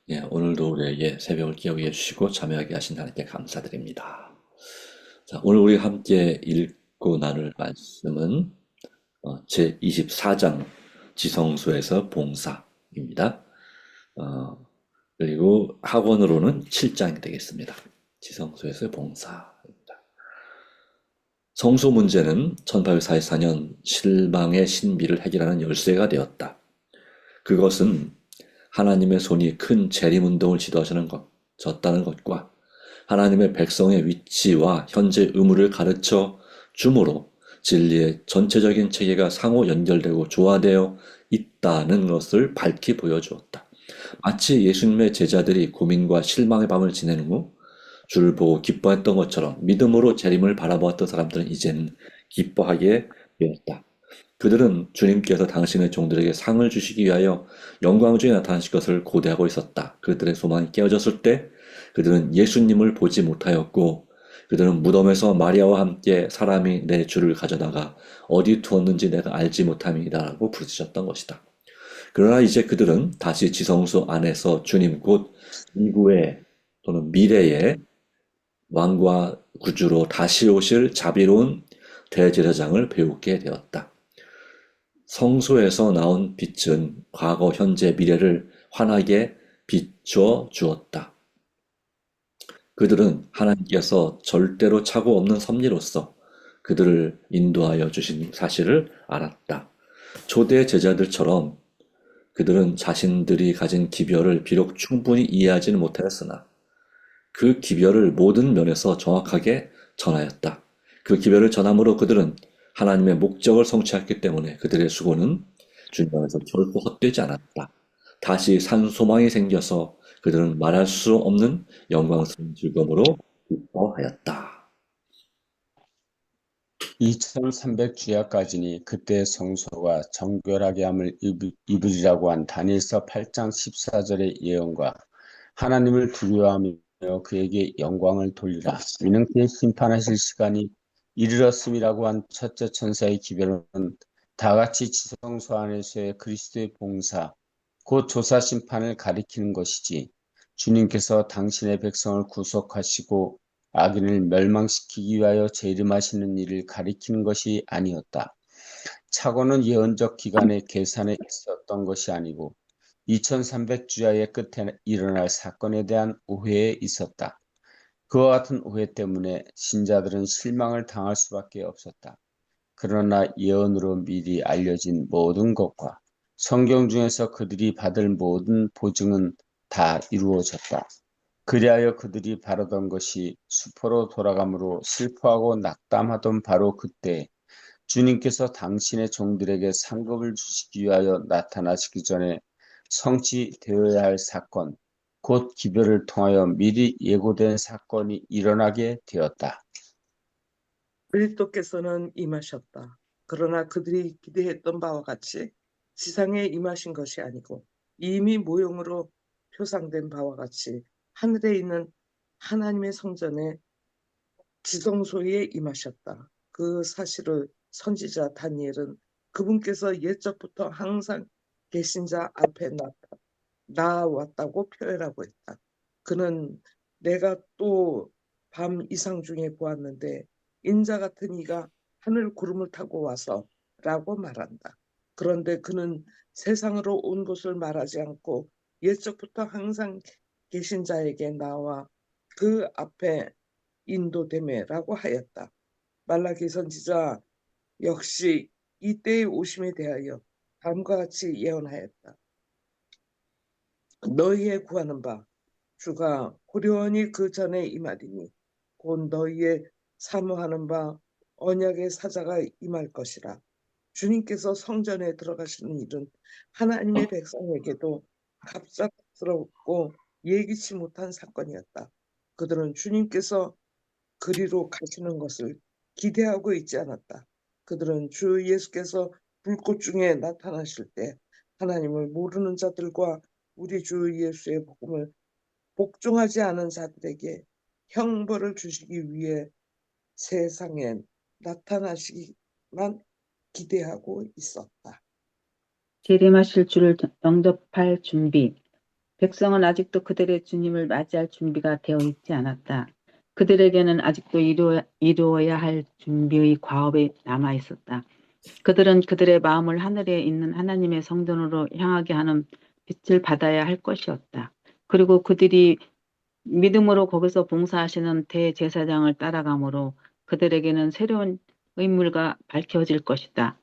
예, 오늘도 우리에게 새벽을 깨우게 해주시고 참여하게 하신 하나님께 감사드립니다. 자, 오늘 우리 함께 읽고 나눌 말씀은 제24장 지성소에서 봉사입니다. 어, 그리고 학원으로는 7장이 되겠습니다. 지성소에서 봉사입니다. 성소 문제는 1844년 실망의 신비를 해결하는 열쇠가 되었다. 그것은 하나님의 손이 큰 재림운동을 지도하셨다는 것과 하나님의 백성의 위치와 현재 의무를 가르쳐 주므로 진리의 전체적인 체계가 상호 연결되고 조화되어 있다는 것을 밝히 보여주었다. 마치 예수님의 제자들이 고민과 실망의 밤을 지내는 후 주를 보고 기뻐했던 것처럼 믿음으로 재림을 바라보았던 사람들은 이제는 기뻐하게 되었다. 그들은 주님께서 당신의 종들에게 상을 주시기 위하여 영광 중에 나타나실 것을 고대하고 있었다. 그들의 소망이 깨어졌을 때 그들은 예수님을 보지 못하였고 그들은 무덤에서 마리아와 함께 사람이 내 주를 가져다가 어디 두었는지 내가 알지 못함이다라고 부르짖었던 것이다. 그러나 이제 그들은 다시 지성소 안에서 주님 곧 이구의 또는 미래의 왕과 구주로 다시 오실 자비로운 대제사장을 배우게 되었다. 성소에서 나온 빛은 과거, 현재, 미래를 환하게 비춰 주었다. 그들은 하나님께서 절대로 착오 없는 섭리로서 그들을 인도하여 주신 사실을 알았다. 초대 제자들처럼 그들은 자신들이 가진 기별을 비록 충분히 이해하지는 못하였으나 그 기별을 모든 면에서 정확하게 전하였다. 그 기별을 전함으로 그들은 하나님의 목적을 성취했기 때문에 그들의 수고는 주님 앞에서 결코 헛되지 않았다. 다시 산 소망이 생겨서 그들은 말할 수 없는 영광스러운 즐거움으로 기뻐하였다. 2300주야까지니 그때 성소가 정결하게 함을 입으리라고 한 다니엘서 8장 14절의 예언과 하나님을 두려워하며 그에게 영광을 돌리라. 이는 그의 심판하실 시간이 이르렀음이라고 한 첫째 천사의 기별은 다같이 지성소 안에서의 그리스도의 봉사, 곧 조사 심판을 가리키는 것이지. 주님께서 당신의 백성을 구속하시고 악인을 멸망시키기 위하여 재림하시는 일을 가리키는 것이 아니었다. 착오는 예언적 기간의 계산에 있었던 것이 아니고 2300주야의 끝에 일어날 사건에 대한 오해에 있었다. 그와 같은 오해 때문에 신자들은 실망을 당할 수밖에 없었다. 그러나 예언으로 미리 알려진 모든 것과 성경 중에서 그들이 받을 모든 보증은 다 이루어졌다. 그리하여 그들이 바라던 것이 수포로 돌아감으로 슬퍼하고 낙담하던 바로 그때 주님께서 당신의 종들에게 상급을 주시기 위하여 나타나시기 전에 성취되어야 할 사건, 곧 기별을 통하여 미리 예고된 사건이 일어나게 되었다. 그리스도께서는 임하셨다. 그러나 그들이 기대했던 바와 같이 지상에 임하신 것이 아니고 이미 모형으로 표상된 바와 같이 하늘에 있는 하나님의 성전에 지성소에 임하셨다. 그 사실을 선지자 다니엘은 그분께서 옛적부터 항상 계신 자 앞에 나왔다고 표현하고 있다. 그는 내가 또 밤 이상 중에 보았는데 인자 같은 이가 하늘 구름을 타고 와서 라고 말한다. 그런데 그는 세상으로 온 것을 말하지 않고 옛적부터 항상 계신 자에게 나와 그 앞에 인도되매라고 하였다. 말라기 선지자 역시 이때의 오심에 대하여 다음과 같이 예언하였다. 너희의 구하는 바 주가 호련히 그 전에 임하리니 곧 너희의 사모하는 바 언약의 사자가 임할 것이라. 주님께서 성전에 들어가시는 일은 하나님의 백성에게도 갑작스럽고 예기치 못한 사건이었다. 그들은 주님께서 그리로 가시는 것을 기대하고 있지 않았다. 그들은 주 예수께서 불꽃 중에 나타나실 때 하나님을 모르는 자들과 우리 주 예수의 복음을 복종하지 않은 자들에게 형벌을 주시기 위해 세상에 나타나시기만 기대하고 있었다. 재림하실 주를 영접할 준비. 백성은 아직도 그들의 주님을 맞이할 준비가 되어 있지 않았다. 그들에게는 아직도 이루어야 할 준비의 과업이 남아 있었다. 그들은 그들의 마음을 하늘에 있는 하나님의 성전으로 향하게 하는 빛을 받아야 할 것이었다. 그리고 그들이 믿음으로 거기서 봉사하시는 대제사장을 따라가므로 그들에게는 새로운 의무가 밝혀질 것이다.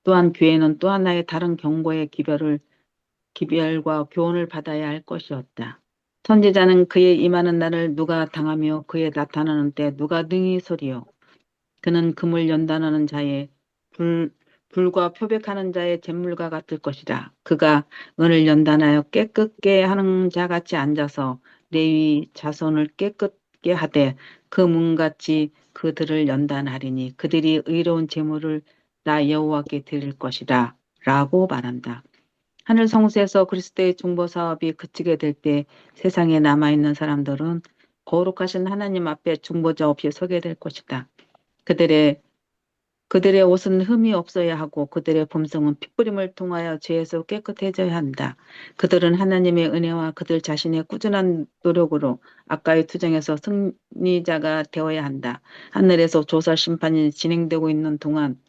또한 교회는 또 하나의 다른 경고의 기별과 교훈을 받아야 할 것이었다. 선지자는 그의 임하는 날을 누가 당하며 그의 나타나는 때 누가 능히 서리요. 그는 금을 연단하는 자의 불과 표백하는 자의 잿물과 같을 것이라. 그가 은을 연단하여 깨끗게 하는 자같이 앉아서 레위 자손을 깨끗게 하되 그 문같이 그들을 연단하리니 그들이 의로운 제물을 나 여호와께 드릴 것이라 라고 말한다. 하늘 성소에서 그리스도의 중보 사업이 그치게 될 때 세상에 남아있는 사람들은 거룩하신 하나님 앞에 중보자 없이 서게 될 것이다. 그들의 옷은 흠이 없어야 하고 그들의 품성은 핏부림을 통하여 죄에서 깨끗해져야 한다. 그들은 하나님의 은혜와 그들 자신의 꾸준한 노력으로 아까의 투쟁에서 승리자가 되어야 한다. 하늘에서 조사 심판이 진행되고 있는 동안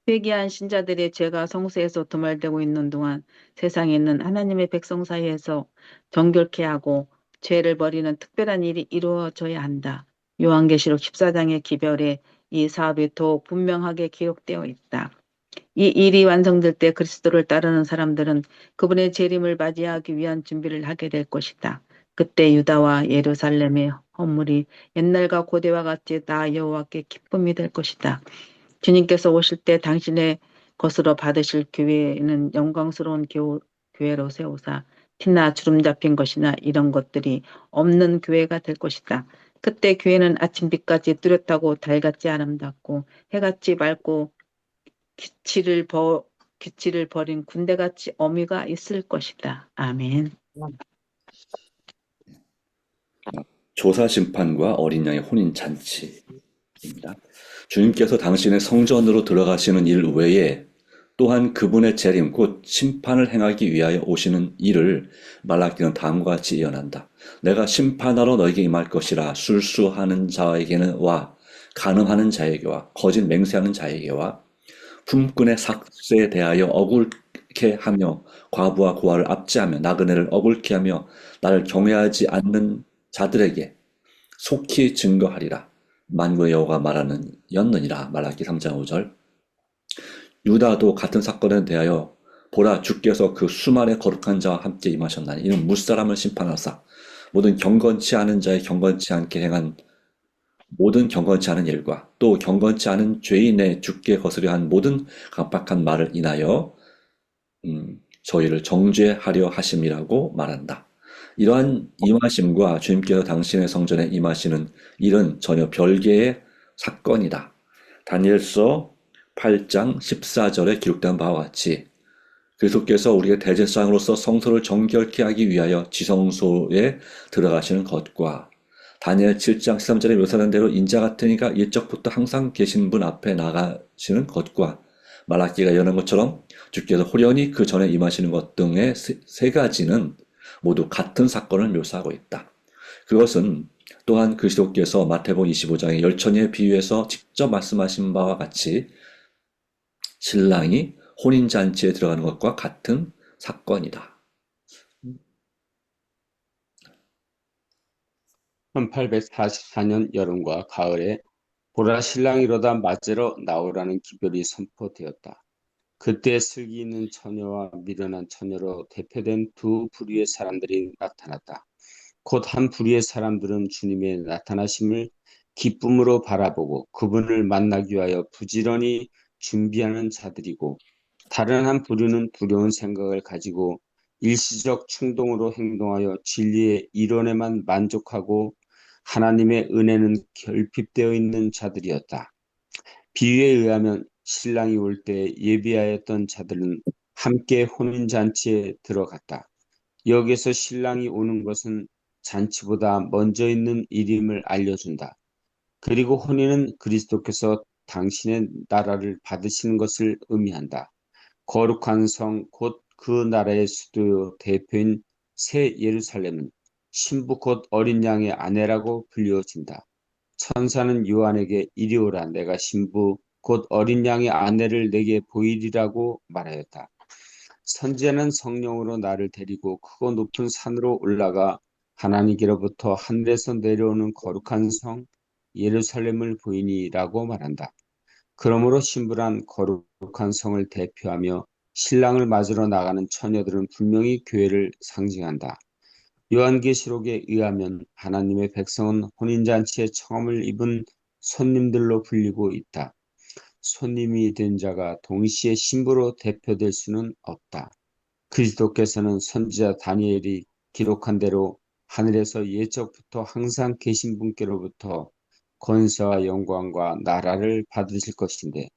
회개한 신자들의 죄가 성소에서 도말되고 있는 동안 세상에 있는 하나님의 백성 사이에서 정결케 하고 죄를 버리는 특별한 일이 이루어져야 한다. 요한계시록 14장의 기별에 이 사업이 더욱 분명하게 기록되어 있다. 이 일이 완성될 때 그리스도를 따르는 사람들은 그분의 재림을 맞이하기 위한 준비를 하게 될 것이다. 그때 유다와 예루살렘의 허물이 옛날과 고대와 같이 나 여호와께 기쁨이 될 것이다. 주님께서 오실 때 당신의 것으로 받으실 교회는 영광스러운 교회로 세우사 티나 주름 잡힌 것이나 이런 것들이 없는 교회가 될 것이다. 그때 교회는 아침빛같이 뚜렷하고 달같이 아름답고 해같이 맑고 기치를 버린 군대같이 어미가 있을 것이다. 아멘. 조사 심판과 어린 양의 혼인 잔치입니다. 주님께서 당신의 성전으로 들어가시는 일 외에 또한 그분의 재림 곧 심판을 행하기 위하여 오시는 일을 말라기는 다음과 같이 예언한다. 내가 심판하러 너에게 임할 것이라. 술수하는 자에게는 와 간음하는 자에게와 거짓 맹세하는 자에게와 품꾼의 삭세에 대하여 억울케 하며 과부와 고아를 압제하며 나그네를 억울케 하며 나를 경외하지 않는 자들에게 속히 증거하리라. 만군의 여호와가 말하는 였느니라. 말라기 3장 5절. 유다도 같은 사건에 대하여 보라 주께서 그 수많은 거룩한 자와 함께 임하셨나니 이는 무사람을 심판하사 모든 경건치 않은 자의 경건치 않게 행한 모든 경건치 않은 일과 또 경건치 않은 죄인의 주께 거스려 한 모든 강팍한 말을 인하여 저희를 정죄하려 하심이라고 말한다. 이러한 임하심과 주님께서 당신의 성전에 임하시는 일은 전혀 별개의 사건이다. 다니엘서 8장 14절에 기록된 바와 같이 그리스도께서 우리의 대제사장으로서 성소를 정결케 하기 위하여 지성소에 들어가시는 것과 다니엘 7장 13절에 묘사된 대로 인자 같은 이가 일적부터 항상 계신 분 앞에 나가시는 것과 말라기가 여는 것처럼 주께서 호련히 그 전에 임하시는 것 등의 세 가지는 모두 같은 사건을 묘사하고 있다. 그것은 또한 그리스도께서 마태복음 25장의 열처녀에 비유해서 직접 말씀하신 바와 같이 신랑이 혼인잔치에 들어가는 것과 같은 사건이다. 1844년 여름과 가을에 보라 신랑이로다 맞으러 나오라는 기별이 선포되었다. 그때 슬기 있는 처녀와 미련한 처녀로 대표된 두 부류의 사람들이 나타났다. 곧 한 부류의 사람들은 주님의 나타나심을 기쁨으로 바라보고 그분을 만나기 위하여 부지런히 준비하는 자들이고 다른 한 부류는 두려운 생각을 가지고 일시적 충동으로 행동하여 진리의 이론에만 만족하고 하나님의 은혜는 결핍되어 있는 자들이었다. 비유에 의하면 신랑이 올 때 예비하였던 자들은 함께 혼인잔치에 들어갔다. 여기서 신랑이 오는 것은 잔치보다 먼저 있는 일임을 알려준다. 그리고 혼인은 그리스도께서 당신의 나라를 받으시는 것을 의미한다. 거룩한 성, 곧 그 나라의 수도 대표인 새 예루살렘은 신부 곧 어린 양의 아내라고 불리워진다. 천사는 요한에게 이리 오라 내가 신부 곧 어린 양의 아내를 내게 보이리라고 말하였다. 선지자는 성령으로 나를 데리고 크고 높은 산으로 올라가 하나님께로부터 하늘에서 내려오는 거룩한 성 예루살렘을 보이니라고 말한다. 그러므로 신부란 거룩한 성을 대표하며 신랑을 맞으러 나가는 처녀들은 분명히 교회를 상징한다. 요한계시록에 의하면 하나님의 백성은 혼인잔치에 청함을 입은 손님들로 불리고 있다. 손님이 된 자가 동시에 신부로 대표될 수는 없다. 그리스도께서는 선지자 다니엘이 기록한 대로 하늘에서 예적부터 항상 계신 분께로부터 권세와 영광과 나라를 받으실 것인데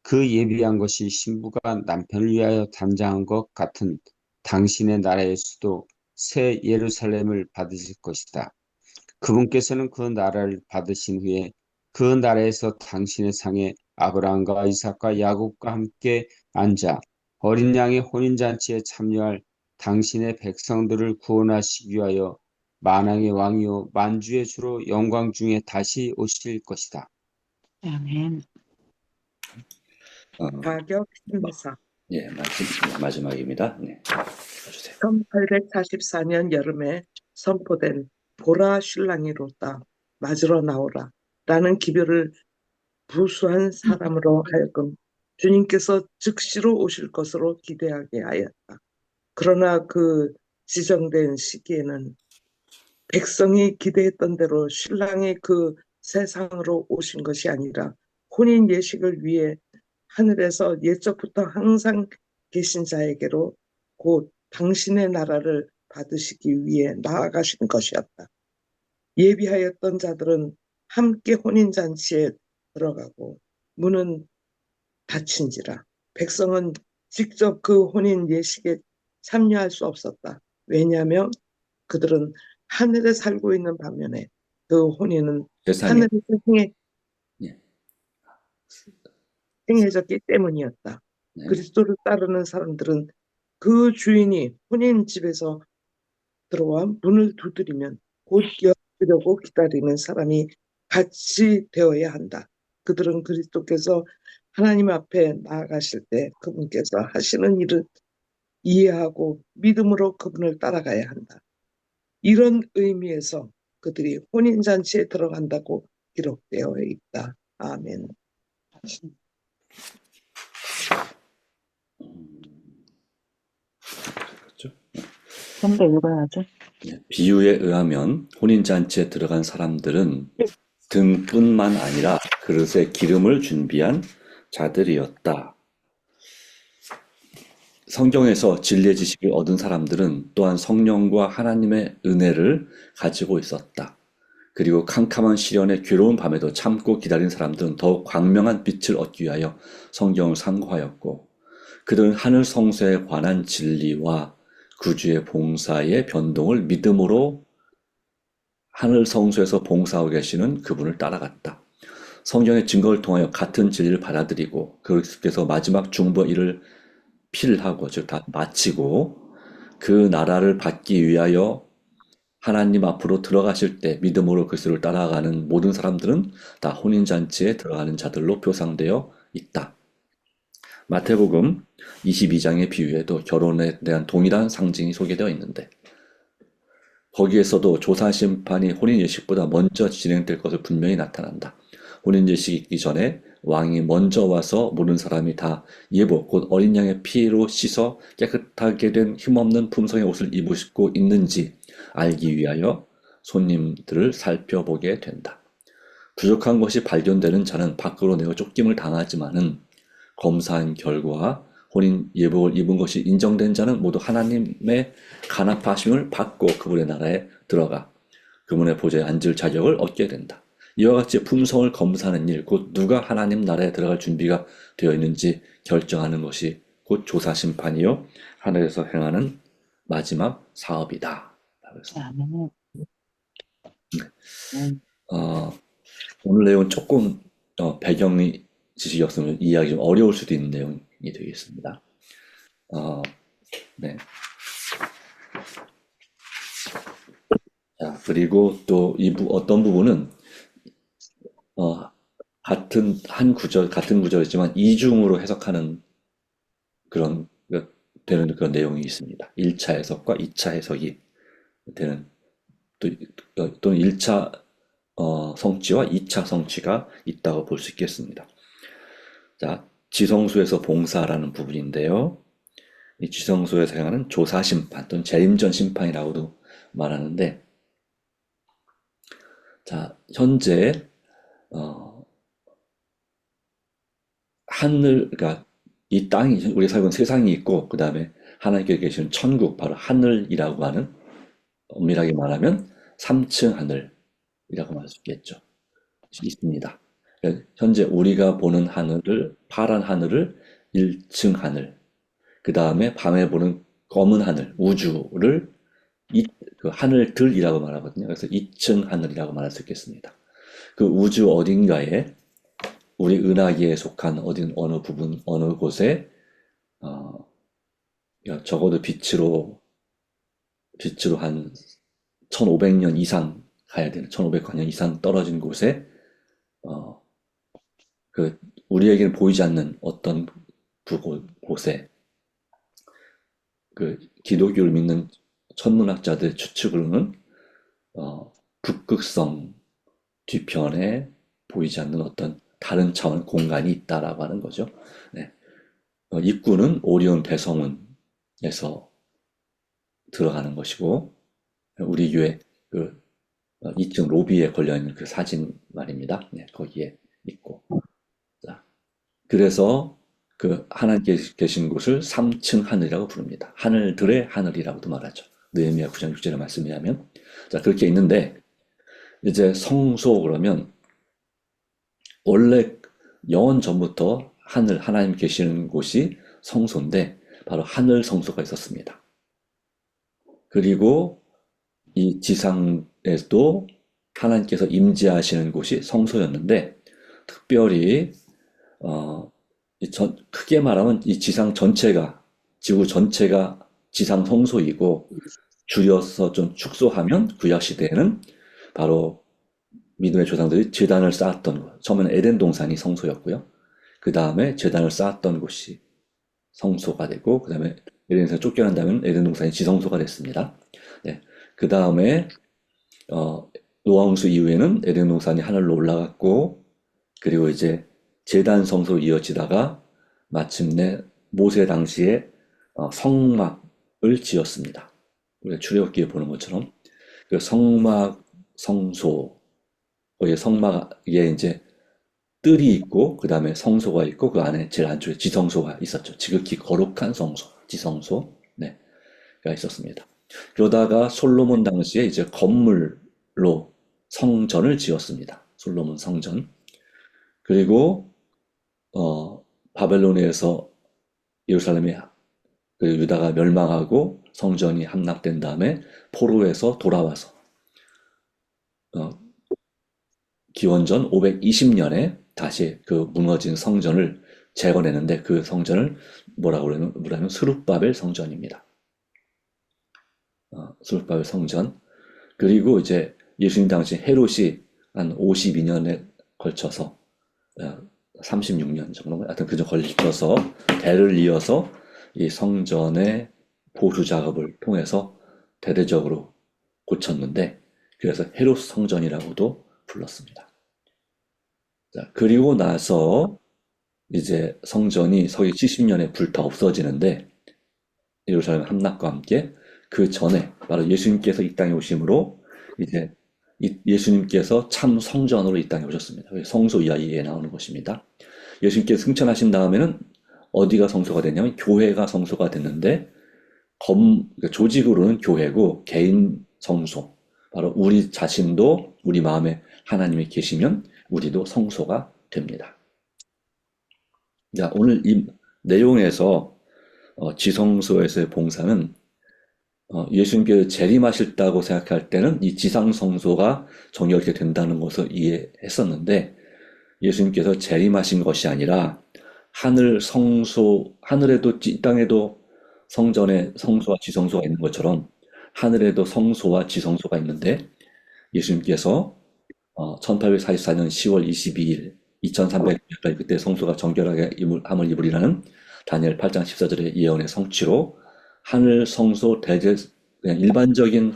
그 예비한 것이 신부가 남편을 위하여 단장한 것 같은 당신의 나라의 수도 새 예루살렘을 받으실 것이다. 그분께서는 그 나라를 받으신 후에 그 나라에서 당신의 상에 아브라함과 이삭과 야곱과 함께 앉아 어린 양의 혼인잔치에 참여할 당신의 백성들을 구원하시기 위하여 만왕의 왕이요 만주의 주로 영광 중에 다시 오실 것이다. 아멘. 어, 가격 마- 심사. 예, 마지막입니다. 네, 해주세요. 1844년 여름에 선포된 보라 신랑이 이롭다 맞으러 나오라 라는 기별을 부수한 사람으로 하여금 주님께서 즉시로 오실 것으로 기대하게 하였다. 그러나 그 지정된 시기에는 백성이 기대했던 대로 신랑이 그 세상으로 오신 것이 아니라 혼인 예식을 위해 하늘에서 옛적부터 항상 계신 자에게로 곧 당신의 나라를 받으시기 위해 나아가신 것이었다. 예비하였던 자들은 함께 혼인잔치에 들어가고 문은 닫힌지라 백성은 직접 그 혼인 예식에 참여할 수 없었다. 왜냐하면 그들은 하늘에 살고 있는 반면에 그 혼인은 세상에, 하늘에서 예, 행해졌기 때문이었다. 네, 그리스도를 따르는 사람들은 그 주인이 혼인집에서 들어와 문을 두드리면 곧 열으려고 기다리는 사람이 같이 되어야 한다. 그들은 그리스도께서 하나님 앞에 나아가실 때 그분께서 하시는 일을 이해하고 믿음으로 그분을 따라가야 한다. 이런 의미에서 그들이 혼인잔치에 들어간다고 기록되어 있다. 아멘. 그렇죠. 좀 더 읽어야죠. 예, 비유에 의하면 혼인잔치에 들어간 사람들은 등뿐만 아니라 그릇에 기름을 준비한 자들이었다. 성경에서 진리의 지식을 얻은 사람들은 또한 성령과 하나님의 은혜를 가지고 있었다. 그리고 캄캄한 시련의 괴로운 밤에도 참고 기다린 사람들은 더욱 광명한 빛을 얻기 위하여 성경을 상고하였고, 그들은 하늘 성소에 관한 진리와 구주의 봉사의 변동을 믿음으로 하늘 성소에서 봉사하고 계시는 그분을 따라갔다. 성경의 증거를 통하여 같은 진리를 받아들이고 그리스도께서 마지막 중보 일을 필하고 즉 다 마치고 그 나라를 받기 위하여 하나님 앞으로 들어가실 때 믿음으로 그리스도를 따라가는 모든 사람들은 다 혼인잔치에 들어가는 자들로 표상되어 있다. 마태복음 22장의 비유에도 결혼에 대한 동일한 상징이 소개되어 있는데 거기에서도 조사심판이 혼인예식보다 먼저 진행될 것을 분명히 나타난다. 혼인예식이 있기 전에 왕이 먼저 와서 모든 사람이 다 예복 곧 어린 양의 피로 씻어 깨끗하게 된 힘없는 품성의 옷을 입으시고 있는지 알기 위하여 손님들을 살펴보게 된다. 부족한 것이 발견되는 자는 밖으로 내어 쫓김을 당하지만은 검사한 결과 혼인 예복을 입은 것이 인정된 자는 모두 하나님의 간합하심을 받고 그분의 나라에 들어가 그분의 보좌에 앉을 자격을 얻게 된다. 이와 같이 품성을 검사하는 일, 곧 누가 하나님 나라에 들어갈 준비가 되어 있는지 결정하는 것이 곧 조사심판이요 하늘에서 행하는 마지막 사업이다. 아멘. 오늘 내용은 조금 배경이 지식이 없으면 이해하기 좀 어려울 수도 있는 내용이 되겠습니다. 네. 그리고 또 어떤 부분은 같은 한 구절, 같은 구절이지만 이중으로 해석하는 그런 되는 그런 내용이 있습니다. 1차 해석과 2차 해석이 되는 또는 1차 성취와 2차 성취가 있다고 볼 수 있겠습니다. 자, 지성소에서 봉사라는 부분인데요. 이 지성소에서 행하는 조사심판 또는 재림전 심판이라고도 말하는데, 자, 현재 그러니까 이 땅이, 우리 살고 있는 세상이 있고, 그 다음에 하나님께 계시는 천국, 바로 하늘이라고 하는, 엄밀하게 말하면 3층 하늘이라고 말할 수 있겠죠. 있습니다. 그러니까 현재 우리가 보는 하늘을, 파란 하늘을 1층 하늘, 그 다음에 밤에 보는 검은 하늘, 우주를 그 하늘들이라고 말하거든요. 그래서 2층 하늘이라고 말할 수 있겠습니다. 그 우주 어딘가에 우리 은하계에 속한 어느 부분, 어느 곳에 적어도 빛으로 한 1500년 이상 가야 되는, 1500년 이상 떨어진 곳에 그 우리에게는 보이지 않는 어떤 곳에 그 기독교를 믿는 천문학자들 추측으로는 북극성 뒤편에 보이지 않는 어떤 다른 차원 공간이 있다라고 하는 거죠. 네. 입구는 오리온 대성운에서 들어가는 것이고, 우리 교회 그 2층 로비에 걸려있는 그 사진 말입니다. 네, 거기에 있고. 자, 그래서 그 하나님께 계신 곳을 3층 하늘이라고 부릅니다. 하늘들의 하늘이라고도 말하죠. 느헤미야 9장 6절의 말씀에 하면. 자, 그렇게 있는데, 이제 성소 그러면 원래 영원 전부터 하나님 계시는 곳이 성소인데 바로 하늘 성소가 있었습니다. 그리고 이 지상에도 하나님께서 임재하시는 곳이 성소였는데, 특별히 크게 말하면 이 지상 전체가, 지구 전체가 지상 성소이고, 줄여서 좀 축소하면 구약 시대에는 바로 믿음의 조상들이 제단을 쌓았던 것. 처음에는 에덴 동산이 성소였고요. 그 다음에 제단을 쌓았던 곳이 성소가 되고, 그 다음에 에덴에서 쫓겨난다면 에덴 동산이 지성소가 됐습니다. 네. 그 다음에 노아홍수 이후에는 에덴 동산이 하늘로 올라갔고, 그리고 이제 제단 성소로 이어지다가 마침내 모세 당시에 성막을 지었습니다. 우리가 출애굽기에 보는 것처럼 그 성막 성소, 거기에 성막에 이제 뜰이 있고, 그 다음에 성소가 있고, 그 안에 제일 안쪽에 지성소가 있었죠. 지극히 거룩한 성소, 지성소, 네, 가 있었습니다. 그러다가 솔로몬 당시에 이제 건물로 성전을 지었습니다. 솔로몬 성전. 그리고 바벨론에서 예루살렘이 그 유다가 멸망하고 성전이 함락된 다음에 포로에서 돌아와서 기원전 520년에 다시 그 무너진 성전을 재건했는데, 그 성전을 뭐라고 그러냐면 스룹바벨 성전입니다. 스룹바벨 성전. 그리고 이제 예수님 당시 헤롯이 한 52년에 걸쳐서 36년 정도, 하여튼 그저 걸쳐서 대를 이어서 이 성전의 보수 작업을 통해서 대대적으로 고쳤는데, 그래서 헤롯 성전이라고도 불렀습니다. 자, 그리고 나서 이제 성전이 서기 70년에 불타 없어지는데, 예루살렘 함락과 함께 그 전에 바로 예수님께서 이 땅에 오심으로 이제 예수님께서 참 성전으로 이 땅에 오셨습니다. 성소 이야기에 나오는 것입니다. 예수님께서 승천하신 다음에는 어디가 성소가 됐냐면 교회가 성소가 됐는데, 그러니까 조직으로는 교회고 개인 성소, 바로 우리 자신도 우리 마음에 하나님이 계시면 우리도 성소가 됩니다. 자, 오늘 이 내용에서 지성소에서의 봉사는 예수님께서 재림하실다고 생각할 때는 이 지상 성소가 정결케 된다는 것을 이해했었는데, 예수님께서 재림하신 것이 아니라 하늘 성소, 하늘에도 이 땅에도 성전에 성소와 지성소가 있는 것처럼 하늘에도 성소와 지성소가 있는데, 예수님께서 1844년 10월 22일 2300년까지 그때 성소가 정결하게 함을 입으리라는 다니엘 8장 14절의 예언의 성취로 하늘 성소 그냥 일반적인,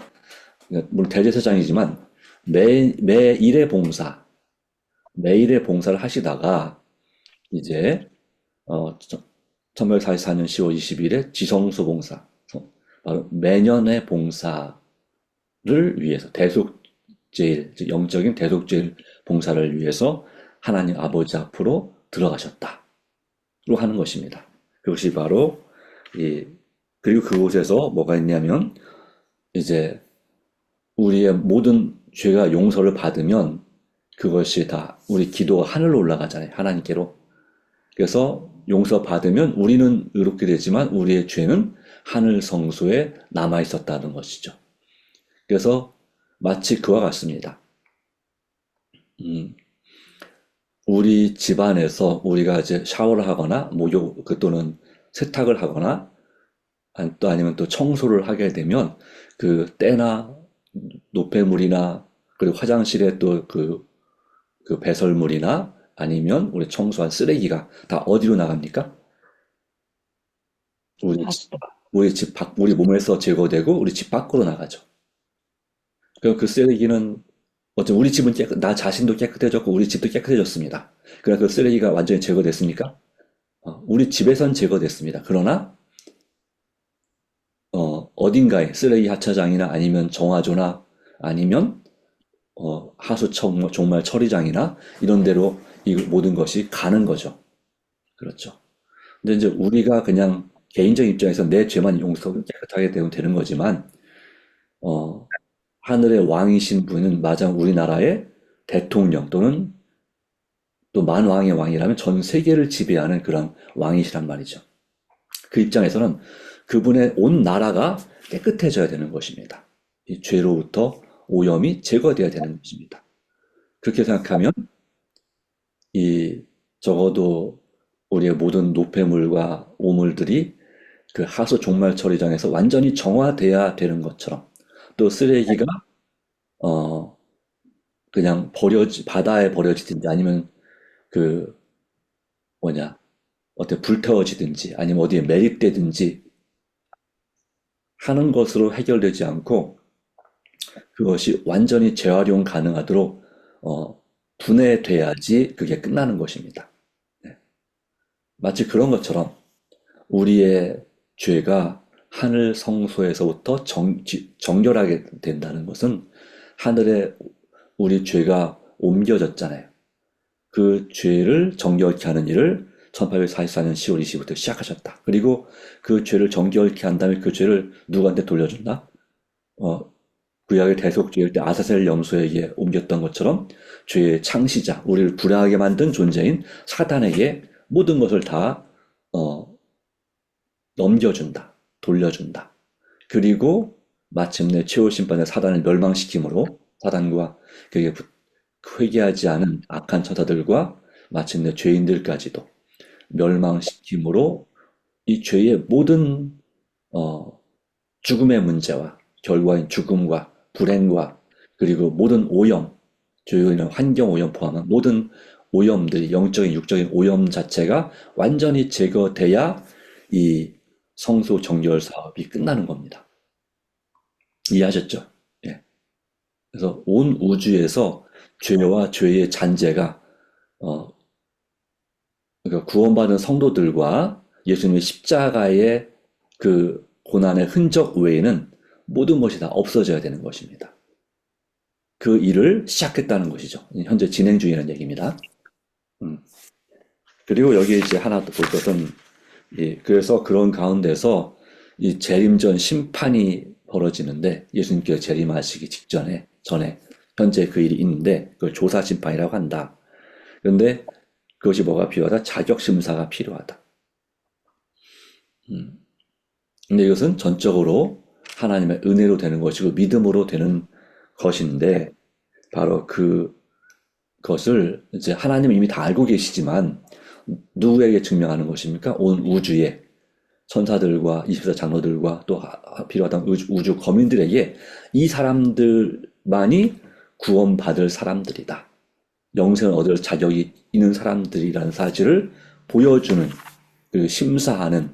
물론 대제사장이지만 매일의 봉사를 하시다가 이제 1844년 10월 20일에 지성소 봉사, 바로 매년의 봉사를 위해서 대속죄일, 즉 영적인 대속죄일 봉사를 위해서 하나님 아버지 앞으로 들어가셨다로 하는 것입니다. 그것이 바로 그리고 그곳에서 뭐가 있냐면 이제 우리의 모든 죄가 용서를 받으면 그것이 다 우리 기도가 하늘로 올라가잖아요. 하나님께로. 그래서 용서받으면 우리는 의롭게 되지만 우리의 죄는 하늘 성소에 남아 있었다는 것이죠. 그래서 마치 그와 같습니다. 우리 집안에서 우리가 이제 샤워를 하거나 목욕 또는 세탁을 하거나 또 아니면 또 청소를 하게 되면 그 때나 노폐물이나 그리고 화장실에 또 그 배설물이나 아니면 우리 청소한 쓰레기가 다 어디로 나갑니까? 우리 몸에서 제거되고 우리 집 밖으로 나가죠. 그럼 그 쓰레기는 어쩌면 우리 집은 나 자신도 깨끗해졌고 우리 집도 깨끗해졌습니다. 그러나 그 쓰레기가 완전히 제거됐습니까? 우리 집에선 제거됐습니다. 그러나 어딘가에 쓰레기 하차장이나 아니면 정화조나 아니면 하수 종말 처리장이나 이런 데로 이 모든 것이 가는 거죠. 그렇죠. 근데 이제 우리가 그냥 개인적인 입장에서 내 죄만 용서하고 깨끗하게 되는 거지만 하늘의 왕이신 분은 마냥 우리나라의 대통령 또는 또 만왕의 왕이라면 전 세계를 지배하는 그런 왕이시란 말이죠. 그 입장에서는 그분의 온 나라가 깨끗해져야 되는 것입니다. 이 죄로부터 오염이 제거되어야 되는 것입니다. 그렇게 생각하면 적어도 우리의 모든 노폐물과 오물들이 그 하수 종말 처리장에서 완전히 정화돼야 되는 것처럼 또 쓰레기가 그냥 바다에 버려지든지 아니면 어떻게 불태워지든지 아니면 어디에 매립되든지 하는 것으로 해결되지 않고 그것이 완전히 재활용 가능하도록 분해돼야지 그게 끝나는 것입니다. 네. 마치 그런 것처럼 우리의 죄가 하늘 성소에서부터 정결하게 된다는 것은 하늘에 우리 죄가 옮겨졌잖아요. 그 죄를 정결케 하는 일을 1844년 10월 20일부터 시작하셨다. 그리고 그 죄를 정결케 한 다음에 그 죄를 누구한테 돌려준다? 구약의 대속죄일 때 아사셀 염소에게 옮겼던 것처럼 죄의 창시자, 우리를 불행하게 만든 존재인 사단에게 모든 것을 다 넘겨준다. 돌려준다. 그리고 마침내 최후 심판의 사단을 멸망시킴으로 사단과 그에게 회개하지 않은 악한 천사들과 마침내 죄인들까지도 멸망시킴으로 이 죄의 모든 죽음의 문제와 결과인 죽음과 불행과 그리고 모든 오염, 죄로 인한 환경 오염 포함한 모든 오염들이 영적인 육적인 오염 자체가 완전히 제거돼야 이 성소 정결 사업이 끝나는 겁니다. 이해하셨죠? 예. 그래서 온 우주에서 죄와 죄의 잔재가 그러니까 구원받은 성도들과 예수님의 십자가의 그 고난의 흔적 외에는 모든 것이 다 없어져야 되는 것입니다. 그 일을 시작했다는 것이죠. 현재 진행 중이라는 얘기입니다. 그리고 여기 이제 하나 또 볼 것은 그래서 그런 가운데서 이 재림전 심판이 벌어지는데 예수님께서 재림하시기 전에 현재 그 일이 있는데 그걸 조사 심판이라고 한다. 그런데 그것이 뭐가 필요하다? 자격 심사가 필요하다. 근데 이것은 전적으로 하나님의 은혜로 되는 것이고 믿음으로 되는 것인데 바로 그것을 이제 하나님은 이미 다 알고 계시지만 누구에게 증명하는 것입니까? 온 우주에 천사들과 24 장로들과 또 필요하다면 우주 거민들에게 이 사람들만이 구원받을 사람들이다. 영생을 얻을 자격이 있는 사람들이라는 사실을 보여주는, 그 심사하는,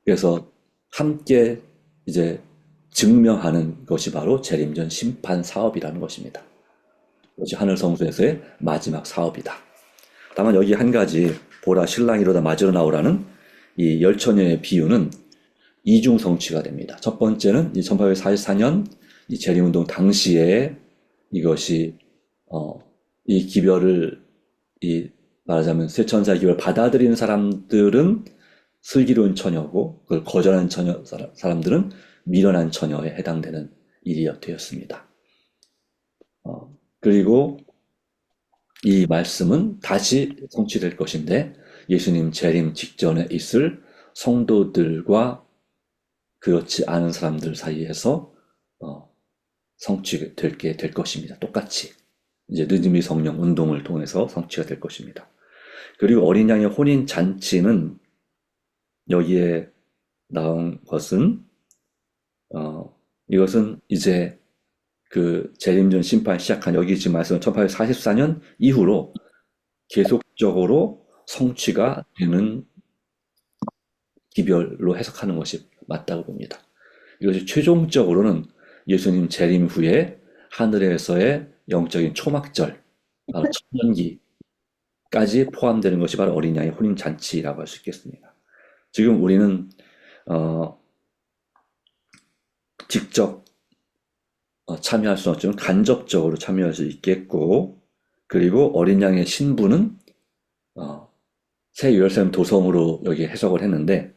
그래서 함께 이제 증명하는 것이 바로 재림전 심판 사업이라는 것입니다. 그것이 하늘 성소에서의 마지막 사업이다. 다만 여기 한 가지, 보라 신랑이 이러다 맞으러 나오라는 이 열처녀의 비유는 이중 성취가 됩니다. 첫 번째는 이 1844년 이 재림운동 당시에 이것이 이 기별을, 이 말하자면 쇠천사 기별을 받아들이는 사람들은 슬기로운 처녀고, 그걸 거절한 사람들은 미련한 처녀에 해당되는 일이 되었습니다. 그리고 이 말씀은 다시 성취될 것인데, 예수님 재림 직전에 있을 성도들과 그렇지 않은 사람들 사이에서 성취되게 될 것입니다. 똑같이 이제 느낌의 성령 운동을 통해서 성취가 될 것입니다. 그리고 어린 양의 혼인 잔치는 여기에 나온 것은 이것은 이제 그 재림전 심판 시작한, 여기 지금 말씀은 1844년 이후로 계속적으로 성취가 되는 기별로 해석하는 것이 맞다고 봅니다. 이것이 최종적으로는 예수님 재림 후에 하늘에서의 영적인 초막절, 바로 천년기까지 포함되는 것이 바로 어린 양의 혼인 잔치라고 할 수 있겠습니다. 지금 우리는 직접 참여할 수는 없지만 간접적으로 참여할 수 있겠고, 그리고 어린 양의 신부는 새 예루살렘 도성으로 여기 해석을 했는데,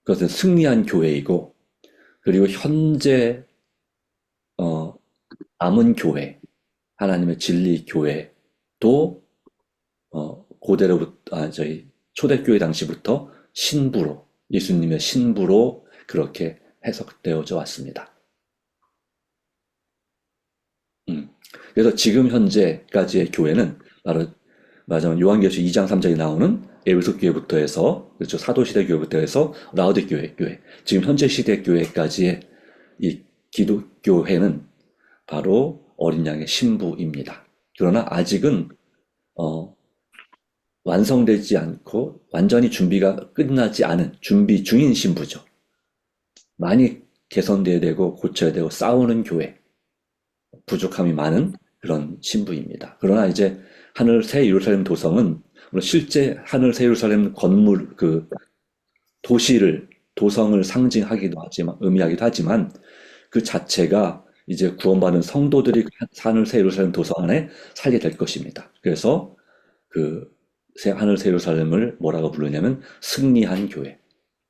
그것은 승리한 교회이고, 그리고 현재 남은 교회, 하나님의 진리 교회도 고대로부터 저희 초대교회 당시부터 신부로, 예수님의 신부로 그렇게 해석되어져 왔습니다. 그래서 지금 현재까지의 교회는 바로 맞아요. 요한계시록 2장 3장에 나오는 에베소 교회부터 해서, 그렇죠, 사도시대 교회부터 해서 라오디게교 교회, 지금 현재 시대 교회까지의 이 기독교회는 바로 어린 양의 신부입니다. 그러나 아직은 완성되지 않고 완전히 준비가 끝나지 않은 준비 중인 신부죠. 많이 개선돼야 되고 고쳐야 되고 싸우는 교회, 부족함이 많은 그런 신부입니다. 그러나 이제 하늘 새 예루살렘 도성은 물론 실제 하늘 새 예루살렘 건물, 그 도성을 상징하기도 하지만, 의미하기도 하지만, 그 자체가 이제 구원받은 성도들이 하늘 새 예루살렘 도성 안에 살게 될 것입니다. 그래서 그 하늘 새 예루살렘을 뭐라고 부르냐면 승리한 교회,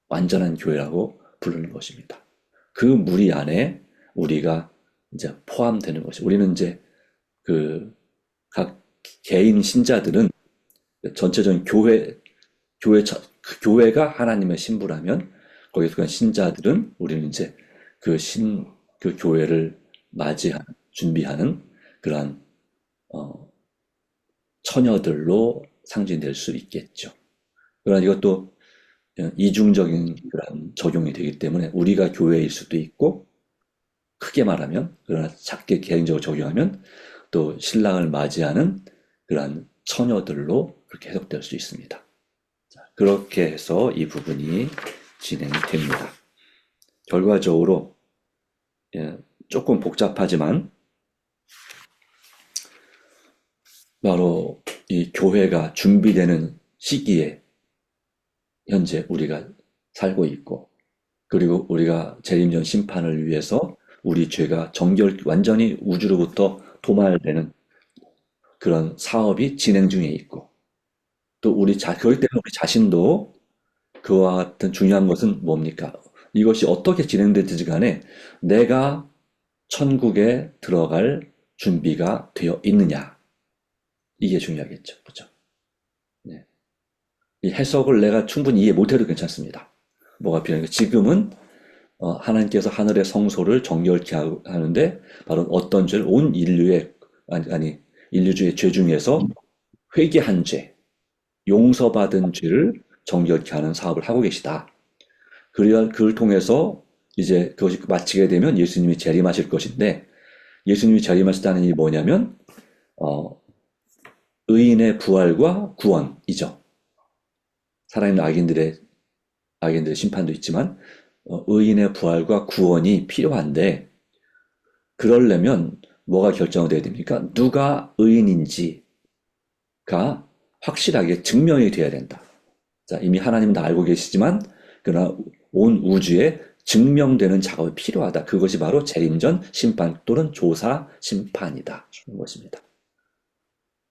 완전한 교회라고 부르는 것입니다. 그 무리 안에 우리가 이제 포함되는 것이, 우리는 이제 그 각 개인 신자들은 전체적인 교회가 하나님의 신부라면, 거기에 속한 신자들은 우리는 이제 그 교회를 맞이하는, 준비하는 그러한 처녀들로 상징될 수 있겠죠. 그러나 이것도 이중적인 그런 적용이 되기 때문에 우리가 교회일 수도 있고, 크게 말하면, 그러나 작게 개인적으로 적용하면 또 신랑을 맞이하는 그러한 처녀들로 그렇게 해석될 수 있습니다. 자, 그렇게 해서 이 부분이 진행이 됩니다. 결과적으로 조금 복잡하지만 바로 이 교회가 준비되는 시기에 현재 우리가 살고 있고, 그리고 우리가 재림전 심판을 위해서 우리 죄가 완전히 우주로부터 도말되는 그런 사업이 진행 중에 있고, 또 그렇기 때문에 우리 자신도 그와 같은 중요한 것은 뭡니까? 이것이 어떻게 진행되든지 간에 내가 천국에 들어갈 준비가 되어 있느냐, 이게 중요하겠죠. 그렇죠? 네. 이 해석을 내가 충분히 이해 못해도 괜찮습니다. 뭐가 필요한가? 지금은 하나님께서 하늘의 성소를 정결케 하는데, 바로 어떤 죄를, 온 인류의 인류주의 죄 중에서 회개한 죄, 용서받은 죄를 정결케 하는 사업을 하고 계시다. 그걸 통해서 이제 그것이 마치게 되면 예수님이 재림하실 것인데, 예수님이 재림하셨다는 이 뭐냐면 의인의 부활과 구원이죠. 살아있는 악인들의 심판도 있지만 의인의 부활과 구원이 필요한데 그러려면 뭐가 결정돼야 됩니까? 누가 의인인지가 확실하게 증명이 돼야 된다. 자, 이미 하나님은 다 알고 계시지만 그러나 온 우주에 증명되는 작업이 필요하다. 그것이 바로 재림전 심판 또는 조사 심판이다. 이런 것입니다.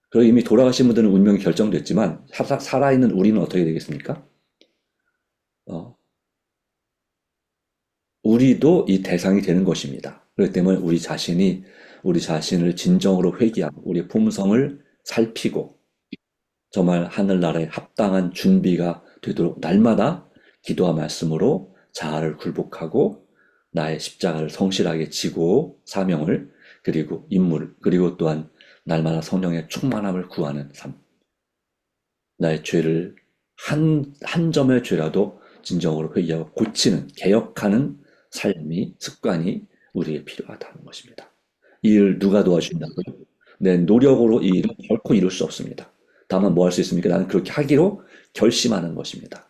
그리고 이미 돌아가신 분들은 운명이 결정됐지만 살아있는 우리는 어떻게 되겠습니까? 우리도 이 대상이 되는 것입니다. 그렇기 때문에 우리 자신을 진정으로 회개하고 우리의 품성을 살피고 정말 하늘나라에 합당한 준비가 되도록 날마다 기도와 말씀으로 자아를 굴복하고 나의 십자가를 성실하게 지고 사명을 그리고 임무를 그리고 또한 날마다 성령의 충만함을 구하는 삶. 나의 죄를 한 점의 죄라도 진정으로 회개하고 고치는 개혁하는 삶이 습관이 우리에게 필요하다는 것입니다. 이 일을 누가 도와준다고요? 내 노력으로 이 일을 결코 이룰 수 없습니다. 다만 뭐 할 수 있습니까? 나는 그렇게 하기로 결심하는 것입니다.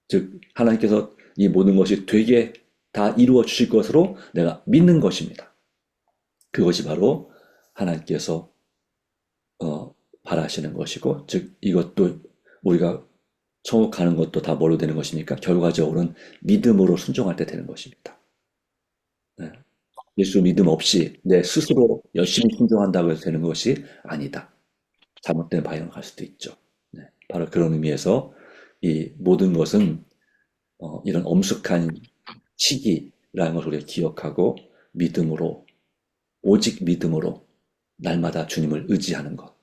즉 하나님께서 이 모든 것이 되게 다 이루어 주실 것으로 내가 믿는 것입니다. 그것이 바로 하나님께서 바라시는 것이고 즉 이것도 우리가 천국 가는 것도 다 뭐로 되는 것입니까? 결과적으로는 믿음으로 순종할 때 되는 것입니다. 네. 예수 믿음 없이 내 스스로 열심히 순종한다고 해서 되는 것이 아니다. 잘못된 방향으로 갈 수도 있죠. 네. 바로 그런 의미에서 이 모든 것은 이런 엄숙한 시기라는 것을 우리가 기억하고 믿음으로 오직 믿음으로 날마다 주님을 의지하는 것.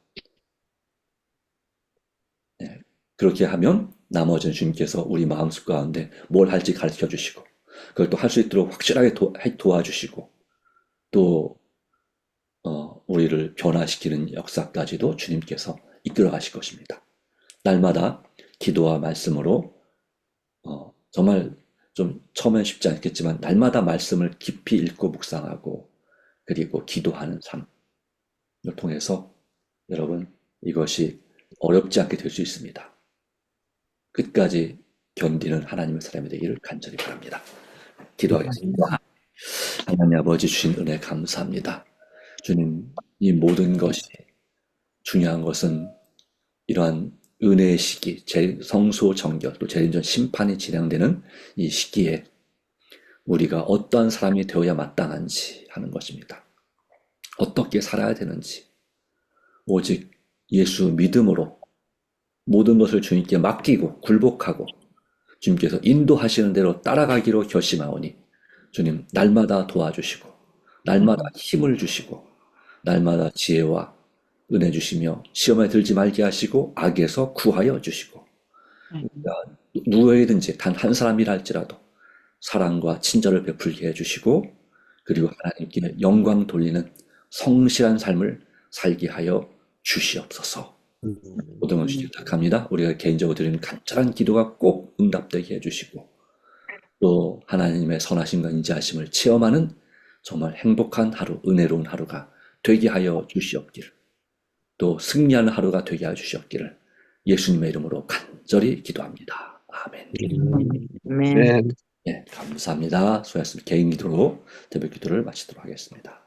네. 그렇게 하면 나머지는 주님께서 우리 마음속 가운데 뭘 할지 가르쳐 주시고 그걸 또 할 수 있도록 확실하게 도와주시고 또 우리를 변화시키는 역사까지도 주님께서 이끌어 가실 것입니다. 날마다 기도와 말씀으로 정말 좀 처음엔 쉽지 않겠지만 날마다 말씀을 깊이 읽고 묵상하고 그리고 기도하는 삶을 통해서 여러분 이것이 어렵지 않게 될 수 있습니다. 끝까지 견디는 하나님의 사람이 되기를 간절히 바랍니다. 기도하겠습니다. 하나님 아버지 주신 은혜 감사합니다. 주님, 이 모든 것이 중요한 것은 이러한 은혜의 시기, 성소 정결, 또 재림전 심판이 진행되는 이 시기에 우리가 어떤 사람이 되어야 마땅한지 하는 것입니다. 어떻게 살아야 되는지, 오직 예수 믿음으로 모든 것을 주님께 맡기고 굴복하고 주님께서 인도하시는 대로 따라가기로 결심하오니 주님 날마다 도와주시고 날마다 힘을 주시고 날마다 지혜와 은혜 주시며 시험에 들지 말게 하시고 악에서 구하여 주시고 누구에게든지 단 한 사람이라 할지라도 사랑과 친절을 베풀게 해주시고 그리고 하나님께 영광 돌리는 성실한 삶을 살게 하여 주시옵소서. 모든 것을 부탁합니다. 우리가 개인적으로 드리는 간절한 기도가 꼭 응답되게 해주시고 또 하나님의 선하심과 인자하심을 체험하는 정말 행복한 하루, 은혜로운 하루가 되게 하여 주시옵기를 또 승리하는 하루가 되게 하여 주시옵기를 예수님의 이름으로 간절히 기도합니다. 아멘. 네. 네, 감사합니다. 수고하셨습니다. 개인 기도로 대별 기도를 마치도록 하겠습니다.